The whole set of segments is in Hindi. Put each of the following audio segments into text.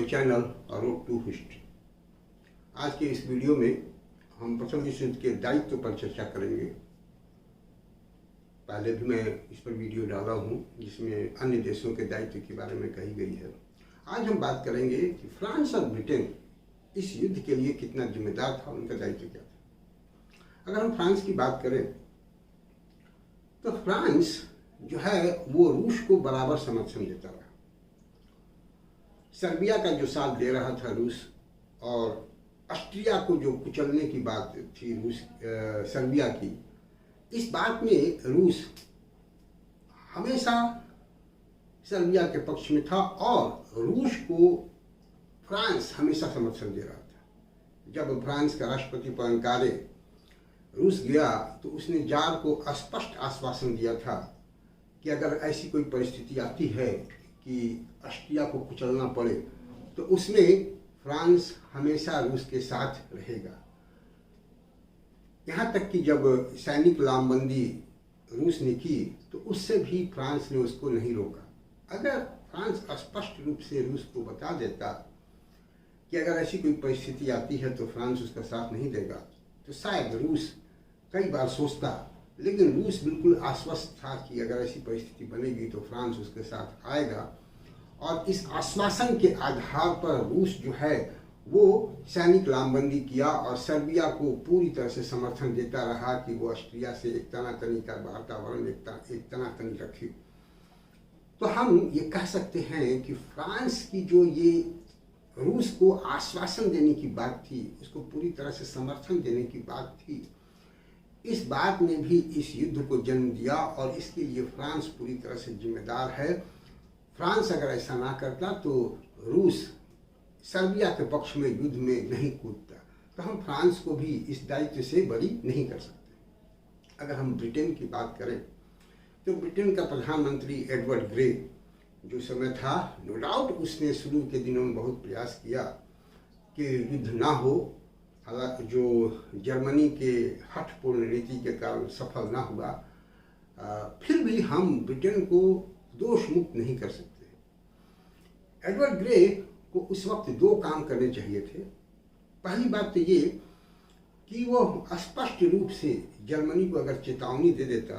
Channel road to history. आज के इस वीडियो में हम प्रथम विश्व युद्ध के दायित्व पर चर्चा करेंगे। पहले भी मैं इस पर वीडियो डाला हूँ जिसमें अन्य देशों के दायित्व के बारे में कही गई है। आज हम बात करेंगे कि फ्रांस और ब्रिटेन इस युद्ध के लिए कितना जिम्मेदार था, उनका दायित्व क्या था। अगर हम फ्रांस की बात करें तो फ्रांस जो है वो रूस को बराबर समर्थन देता रहा। सर्बिया का जो साथ दे रहा था रूस, और ऑस्ट्रिया को जो कुचलने की बात थी रूस सर्बिया की, इस बात में रूस हमेशा सर्बिया के पक्ष में था और रूस को फ्रांस हमेशा समर्थन दे रहा था। जब फ्रांस का राष्ट्रपति पोइनकारे रूस गया तो उसने जार को स्पष्ट आश्वासन दिया था कि अगर ऐसी कोई परिस्थिति आती है कि ऑस्ट्रिया को कुचलना पड़े तो उसमें फ्रांस हमेशा रूस के साथ रहेगा। यहाँ तक कि जब सैनिक लामबंदी रूस ने की तो उससे भी फ्रांस ने उसको नहीं रोका। अगर फ्रांस स्पष्ट रूप से रूस को बता देता कि अगर ऐसी कोई परिस्थिति आती है तो फ्रांस उसका साथ नहीं देगा तो शायद रूस कई बार सोचता, लेकिन रूस बिल्कुल आश्वस्त था कि अगर ऐसी परिस्थिति बनेगी तो फ्रांस उसके साथ आएगा। और इस आश्वासन के आधार पर रूस जो है वो सैनिक लामबंदी किया और सर्बिया को पूरी तरह से समर्थन देता रहा कि वो ऑस्ट्रिया से एक तनातनी का वातावरण, एक तनातनी रखे। तो हम ये कह सकते हैं कि फ्रांस की जो ये रूस को आश्वासन देने की बात थी, उसको पूरी तरह से समर्थन देने की बात थी, इस बात ने भी इस युद्ध को जन्म दिया और इसके लिए फ्रांस पूरी तरह से जिम्मेदार है। फ्रांस अगर ऐसा ना करता तो रूस सर्बिया के पक्ष में युद्ध में नहीं कूदता। तो हम फ्रांस को भी इस दायित्व से बरी नहीं कर सकते। अगर हम ब्रिटेन की बात करें तो ब्रिटेन का प्रधानमंत्री एडवर्ड ग्रे जो समय था, नो डाउट उसने शुरू के दिनों में बहुत प्रयास किया कि युद्ध ना हो। हालांकि जो जर्मनी के हठपूर्ण नीति के कारण सफल ना हुआ, फिर भी हम ब्रिटेन को दोष मुक्त नहीं कर सकते। एडवर्ड ग्रे को उस वक्त दो काम करने चाहिए थे। पहली बात तो ये कि वो स्पष्ट रूप से जर्मनी को अगर चेतावनी दे देता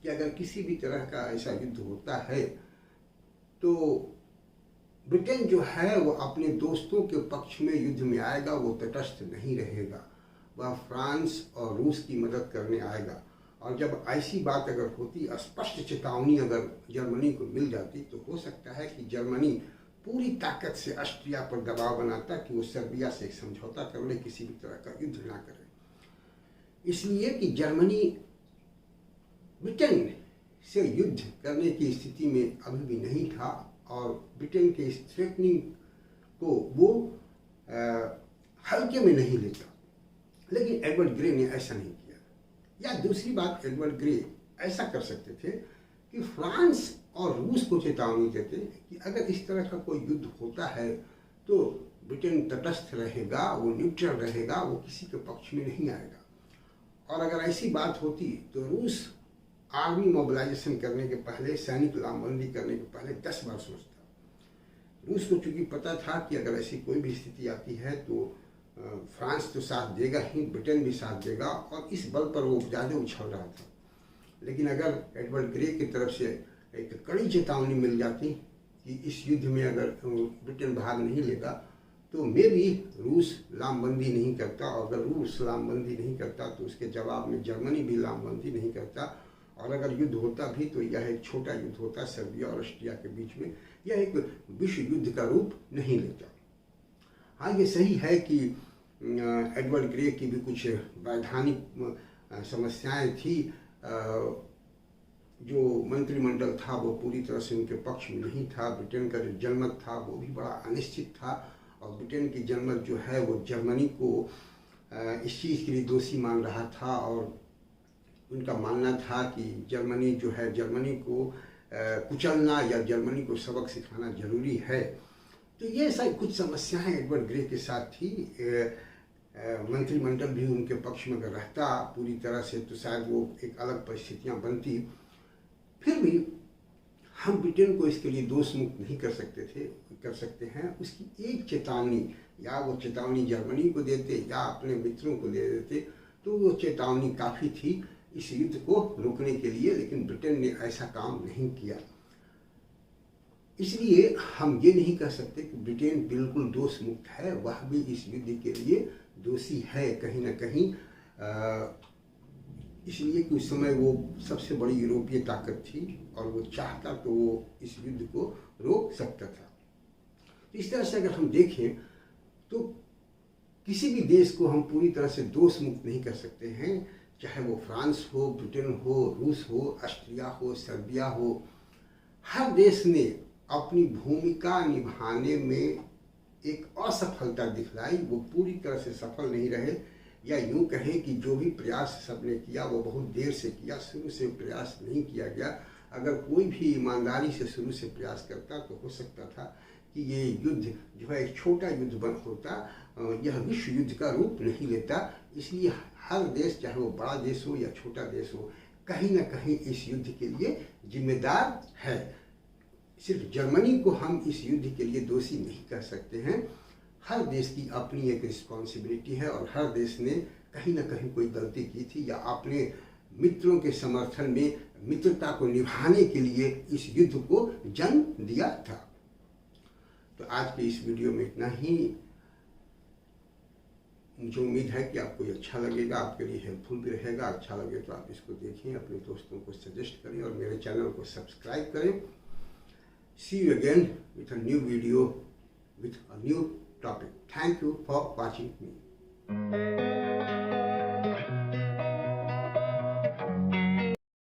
कि अगर किसी भी तरह का ऐसा युद्ध होता है तो ब्रिटेन जो है वो अपने दोस्तों के पक्ष में युद्ध में आएगा, वो तटस्थ नहीं रहेगा, वह फ्रांस और रूस की मदद करने आएगा। और जब ऐसी बात अगर होती, स्पष्ट चेतावनी अगर जर्मनी को मिल जाती, तो हो सकता है कि जर्मनी पूरी ताकत से ऑस्ट्रिया पर दबाव बनाता कि वो सर्बिया से एक समझौता कर ले, किसी भी तरह का युद्ध ना करे। इसलिए कि जर्मनी ब्रिटेन से युद्ध करने की स्थिति में अभी भी नहीं था और ब्रिटेन के इस थ्रेटनिंग को वो हल्के में नहीं लेता। लेकिन एडवर्ड ग्रे ने ऐसा नहीं किया। या दूसरी बात, एडवर्ड ग्रे ऐसा कर सकते थे कि फ्रांस और रूस को चेतावनी देते कि अगर इस तरह का कोई युद्ध होता है तो ब्रिटेन तटस्थ रहेगा, वो न्यूट्रल रहेगा, वो किसी के पक्ष में नहीं आएगा। और अगर ऐसी बात होती तो रूस आर्मी मोबिलाइजेशन करने के पहले, सैनिक लामबंदी करने के पहले 10 बार सोचता। रूस को चूंकि पता था कि अगर ऐसी कोई भी स्थिति आती है तो फ्रांस तो साथ देगा ही, ब्रिटेन भी साथ देगा, और इस बल पर वो ज़्यादा उछल रहा था। लेकिन अगर एडवर्ड ग्रे की तरफ से एक कड़ी चेतावनी मिल जाती कि इस युद्ध में अगर ब्रिटेन भाग नहीं लेगा तो मे भी रूस लामबंदी नहीं करता, और अगर रूस लामबंदी नहीं करता तो उसके जवाब में जर्मनी भी लामबंदी नहीं करता, और अगर युद्ध होता भी तो यह एक छोटा युद्ध होता सर्बिया और ऑस्ट्रिया के बीच में, यह एक विश्व युद्ध का रूप नहीं लेता। हाँ, ये सही है कि एडवर्ड ग्रे की भी कुछ वैधानिक समस्याएं थी। जो मंत्रिमंडल था वो पूरी तरह से उनके पक्ष में नहीं था। ब्रिटेन का जो जनमत था वो भी बड़ा अनिश्चित था, और ब्रिटेन की जनमत जो है वो जर्मनी को इस चीज़ के लिए दोषी मान रहा था, और उनका मानना था कि जर्मनी जो है, जर्मनी को कुचलना या जर्मनी को सबक सिखाना जरूरी है। तो ये सब कुछ समस्याएं एडवर्ड ग्रे के साथ थी। मंत्रिमंडल भी उनके पक्ष में अगर रहता पूरी तरह से तो शायद वो एक अलग परिस्थितियां बनती। फिर भी हम ब्रिटेन को इसके लिए दोष मुक्त नहीं कर सकते हैं। उसकी एक चेतावनी, या वो चेतावनी जर्मनी को देते या अपने मित्रों को दे देते, तो वो चेतावनी काफ़ी थी इस युद्ध को रोकने के लिए, लेकिन ब्रिटेन ने ऐसा काम नहीं किया। इसलिए हम ये नहीं कह सकते कि ब्रिटेन बिल्कुल दोष मुक्त है, वह भी इस युद्ध के लिए दोषी है कहीं ना कहीं, इसलिए कि उस समय वो सबसे बड़ी यूरोपीय ताकत थी और वो चाहता तो वो इस युद्ध को रोक सकता था। तो इस तरह से अगर हम देखें तो किसी भी देश को हम पूरी तरह से दोष मुक्त नहीं कर सकते हैं, चाहे वो फ्रांस हो, ब्रिटेन हो, रूस हो, ऑस्ट्रिया हो, सर्बिया हो। हर देश ने अपनी भूमिका निभाने में एक असफलता दिखलाई, वो पूरी तरह से सफल नहीं रहे, या यूँ कहें कि जो भी प्रयास सबने किया वो बहुत देर से किया, शुरू से प्रयास नहीं किया गया। अगर कोई भी ईमानदारी से शुरू से प्रयास करता तो हो सकता था कि ये युद्ध जो है एक छोटा युद्ध बन होता, यह विश्व युद्ध का रूप नहीं लेता। इसलिए हर देश, चाहे वो बड़ा देश हो या छोटा देश हो, कहीं ना कहीं इस युद्ध के लिए जिम्मेदार है। सिर्फ जर्मनी को हम इस युद्ध के लिए दोषी नहीं कर सकते हैं। हर देश की अपनी एक रिस्पॉन्सिबिलिटी है और हर देश ने कहीं ना कहीं कोई गलती की थी या अपने मित्रों के समर्थन में मित्रता को निभाने के लिए इस युद्ध को जन्म दिया था। तो आज के इस वीडियो में इतना ही। मुझे उम्मीद है कि आपको ये अच्छा लगेगा, आपके लिए हेल्पफुल भी रहेगा। अच्छा लगे तो आप इसको देखें, अपने दोस्तों को सजेस्ट करें और मेरे चैनल को सब्सक्राइब करें। See you again with a new video with a new topic. Thank you for watching me.